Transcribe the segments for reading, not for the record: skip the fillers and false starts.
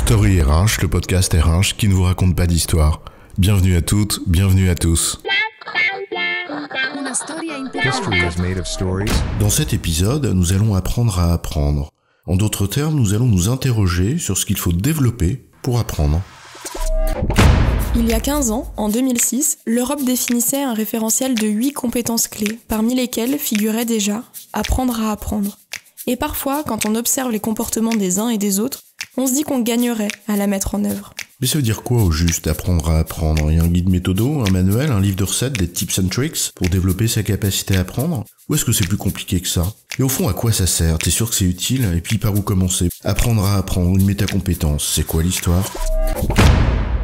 Story RH, le podcast RH qui ne vous raconte pas d'histoire. Bienvenue à toutes, bienvenue à tous. Dans cet épisode, nous allons apprendre à apprendre. En d'autres termes, nous allons nous interroger sur ce qu'il faut développer pour apprendre. Il y a 15 ans, en 2006, l'Europe définissait un référentiel de 8 compétences clés, parmi lesquelles figurait déjà « apprendre à apprendre ». Et parfois, quand on observe les comportements des uns et des autres, on se dit qu'on gagnerait à la mettre en œuvre. Mais ça veut dire quoi au juste, apprendre à apprendre ? Il y a un guide méthodo, un manuel, un livre de recettes, des tips and tricks pour développer sa capacité à apprendre ? Ou est-ce que c'est plus compliqué que ça ? Et au fond, à quoi ça sert ? T'es sûr que c'est utile ? Et puis par où commencer ? Apprendre à apprendre, une métacompétence, c'est quoi l'histoire ?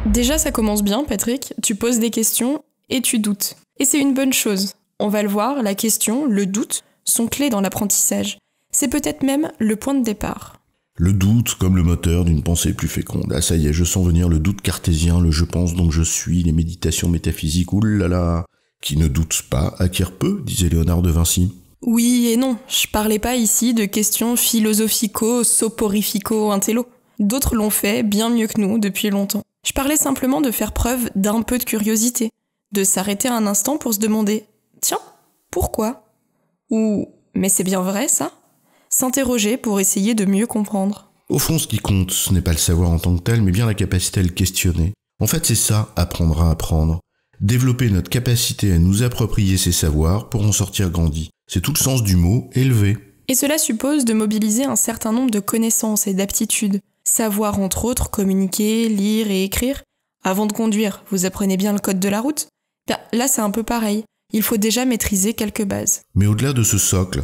Déjà, ça commence bien, Patrick. Tu poses des questions et tu doutes. Et c'est une bonne chose. On va le voir, la question, le doute, sont clés dans l'apprentissage. C'est peut-être même le point de départ. Le doute comme le moteur d'une pensée plus féconde. Ah ça y est, je sens venir le doute cartésien, le je pense donc je suis, les méditations métaphysiques, oulala. Qui ne doute pas acquiert peu, disait Léonard de Vinci. Oui et non, je parlais pas ici de questions philosophico-soporifico-intello. D'autres l'ont fait bien mieux que nous depuis longtemps. Je parlais simplement de faire preuve d'un peu de curiosité, de s'arrêter un instant pour se demander « Tiens, pourquoi ?» ou « Mais c'est bien vrai ça ?» S'interroger pour essayer de mieux comprendre. Au fond, ce qui compte, ce n'est pas le savoir en tant que tel, mais bien la capacité à le questionner. En fait, c'est ça, apprendre à apprendre. Développer notre capacité à nous approprier ces savoirs pour en sortir grandi. C'est tout le sens du mot « élever ». Et cela suppose de mobiliser un certain nombre de connaissances et d'aptitudes. Savoir entre autres communiquer, lire et écrire. Avant de conduire, vous apprenez bien le code de la route ? Là, c'est un peu pareil. Il faut déjà maîtriser quelques bases. Mais au-delà de ce socle,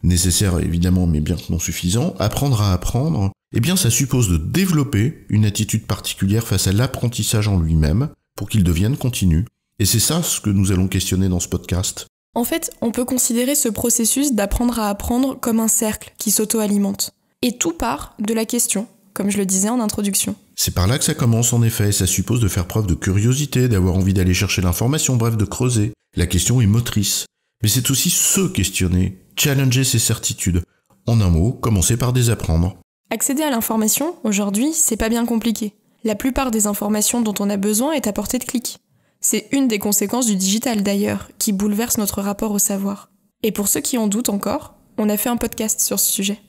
nécessaire évidemment mais bien que non suffisant, apprendre à apprendre, eh bien ça suppose de développer une attitude particulière face à l'apprentissage en lui-même pour qu'il devienne continu. Et c'est ça ce que nous allons questionner dans ce podcast. En fait, on peut considérer ce processus d'apprendre à apprendre comme un cercle qui s'auto-alimente. Et tout part de la question, comme je le disais en introduction. C'est par là que ça commence en effet, ça suppose de faire preuve de curiosité, d'avoir envie d'aller chercher l'information, bref de creuser. La question est motrice. Mais c'est aussi se questionner, challenger ses certitudes. En un mot, commencer par désapprendre. Accéder à l'information, aujourd'hui, c'est pas bien compliqué. La plupart des informations dont on a besoin est à portée de clic. C'est une des conséquences du digital d'ailleurs, qui bouleverse notre rapport au savoir. Et pour ceux qui en doutent encore, on a fait un podcast sur ce sujet.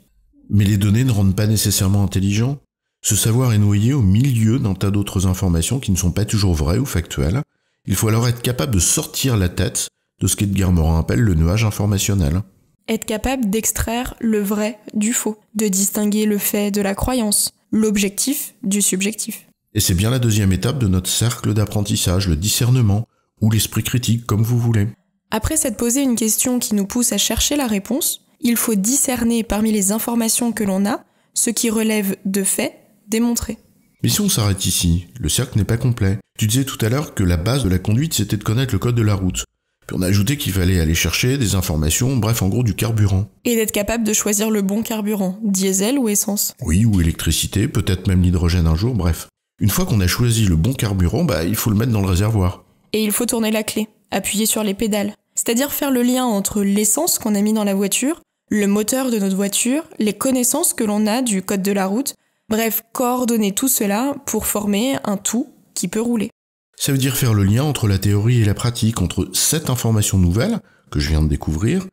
Mais les données ne rendent pas nécessairement intelligents. Ce savoir est noyé au milieu d'un tas d'autres informations qui ne sont pas toujours vraies ou factuelles. Il faut alors être capable de sortir la tête de ce qu'Edgar Morin appelle le nuage informationnel. Être capable d'extraire le vrai du faux, de distinguer le fait de la croyance, l'objectif du subjectif. Et c'est bien la deuxième étape de notre cercle d'apprentissage, le discernement, ou l'esprit critique, comme vous voulez. Après s'être posé une question qui nous pousse à chercher la réponse, il faut discerner parmi les informations que l'on a, ce qui relève de faits démontrés. Mais si on s'arrête ici, le cercle n'est pas complet. Tu disais tout à l'heure que la base de la conduite, c'était de connaître le code de la route. Puis on a ajouté qu'il fallait aller chercher des informations, bref, en gros du carburant. Et d'être capable de choisir le bon carburant, diesel ou essence. Oui, ou électricité, peut-être même l'hydrogène un jour, bref. Une fois qu'on a choisi le bon carburant, il faut le mettre dans le réservoir. Et il faut tourner la clé, appuyer sur les pédales. C'est-à-dire faire le lien entre l'essence qu'on a mis dans la voiture, le moteur de notre voiture, les connaissances que l'on a du code de la route. Bref, coordonner tout cela pour former un tout qui peut rouler. Ça veut dire faire le lien entre la théorie et la pratique, entre cette information nouvelle, que je viens de découvrir,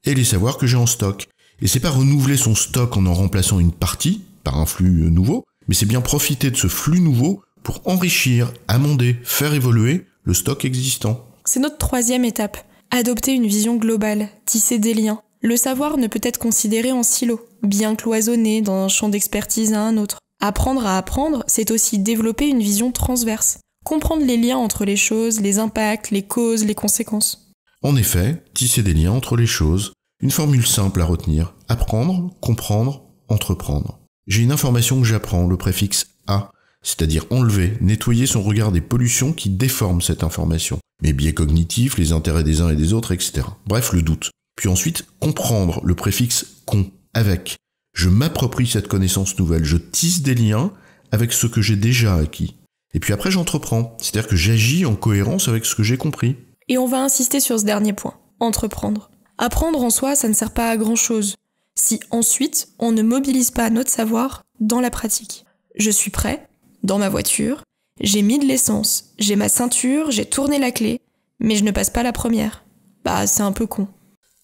et les savoirs que j'ai en stock. Et c'est pas renouveler son stock en remplaçant une partie, par un flux nouveau, mais c'est bien profiter de ce flux nouveau pour enrichir, amender, faire évoluer le stock existant. C'est notre troisième étape. Adopter une vision globale, tisser des liens. Le savoir ne peut être considéré en silos, bien cloisonné dans un champ d'expertise à un autre. Apprendre à apprendre, c'est aussi développer une vision transverse. Comprendre les liens entre les choses, les impacts, les causes, les conséquences. En effet, tisser des liens entre les choses. Une formule simple à retenir. Apprendre, comprendre, entreprendre. J'ai une information que j'apprends, le préfixe « a », c'est-à-dire enlever, nettoyer son regard des pollutions qui déforment cette information. Mes biais cognitifs, les intérêts des uns et des autres, etc. Bref, le doute. Puis ensuite, comprendre, le préfixe « con », avec. Je m'approprie cette connaissance nouvelle, je tisse des liens avec ce que j'ai déjà acquis. Et puis après, j'entreprends, c'est-à-dire que j'agis en cohérence avec ce que j'ai compris. Et on va insister sur ce dernier point, entreprendre. Apprendre en soi, ça ne sert pas à grand-chose, si ensuite, on ne mobilise pas notre savoir dans la pratique. Je suis prêt, dans ma voiture, j'ai mis de l'essence, j'ai ma ceinture, j'ai tourné la clé, mais je ne passe pas la première. Bah, c'est un peu con.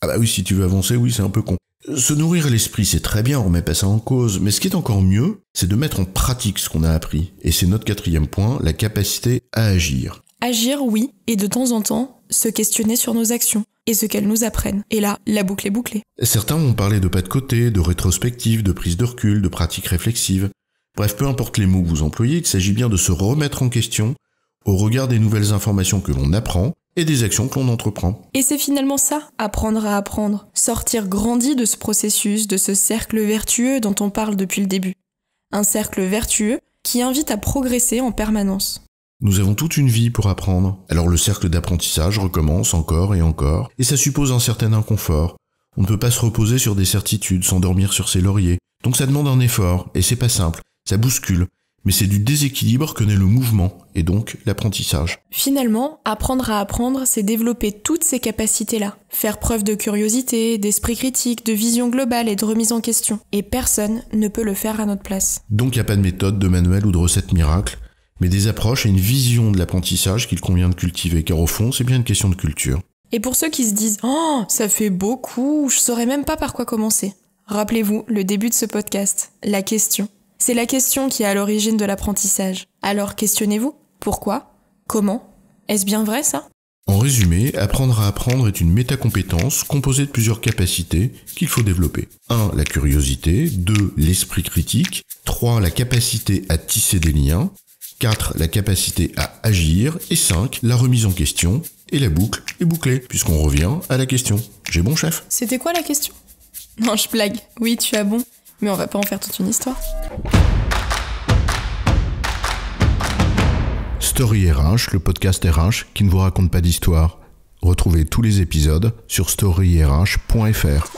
Ah bah oui, si tu veux avancer, oui, c'est un peu con. Se nourrir l'esprit, c'est très bien, on remet pas ça en cause, mais ce qui est encore mieux, c'est de mettre en pratique ce qu'on a appris. Et c'est notre 4e point, la capacité à agir. Agir, oui, et de temps en temps, se questionner sur nos actions et ce qu'elles nous apprennent. Et là, la boucle est bouclée. Certains vont parler de pas de côté, de rétrospective, de prise de recul, de pratique réflexive. Bref, peu importe les mots que vous employez, il s'agit bien de se remettre en question au regard des nouvelles informations que l'on apprend et des actions que l'on entreprend. Et c'est finalement ça, apprendre à apprendre. Sortir grandi de ce processus, de ce cercle vertueux dont on parle depuis le début. Un cercle vertueux qui invite à progresser en permanence. Nous avons toute une vie pour apprendre. Alors le cercle d'apprentissage recommence encore et encore, et ça suppose un certain inconfort. On ne peut pas se reposer sur des certitudes, s'endormir sur ses lauriers. Donc ça demande un effort, et c'est pas simple, ça bouscule. Mais c'est du déséquilibre que naît le mouvement, et donc l'apprentissage. Finalement, apprendre à apprendre, c'est développer toutes ces capacités-là. Faire preuve de curiosité, d'esprit critique, de vision globale et de remise en question. Et personne ne peut le faire à notre place. Donc il n'y a pas de méthode, de manuel ou de recette miracle, mais des approches et une vision de l'apprentissage qu'il convient de cultiver, car au fond, c'est bien une question de culture. Et pour ceux qui se disent « Oh, ça fait beaucoup, je saurais même pas par quoi commencer », rappelez-vous le début de ce podcast, la question. C'est la question qui est à l'origine de l'apprentissage. Alors questionnez-vous. Pourquoi ? Comment ? Est-ce bien vrai ça ? En résumé, apprendre à apprendre est une métacompétence composée de plusieurs capacités qu'il faut développer. 1. La curiosité. 2. L'esprit critique. 3. La capacité à tisser des liens. 4. La capacité à agir. Et 5. La remise en question. Et la boucle est bouclée, puisqu'on revient à la question. J'ai bon, chef ? C'était quoi la question ? Non, je blague. Oui, tu as bon. Mais on va pas en faire toute une histoire. Story RH, le podcast RH qui ne vous raconte pas d'histoire. Retrouvez tous les épisodes sur storyrh.fr.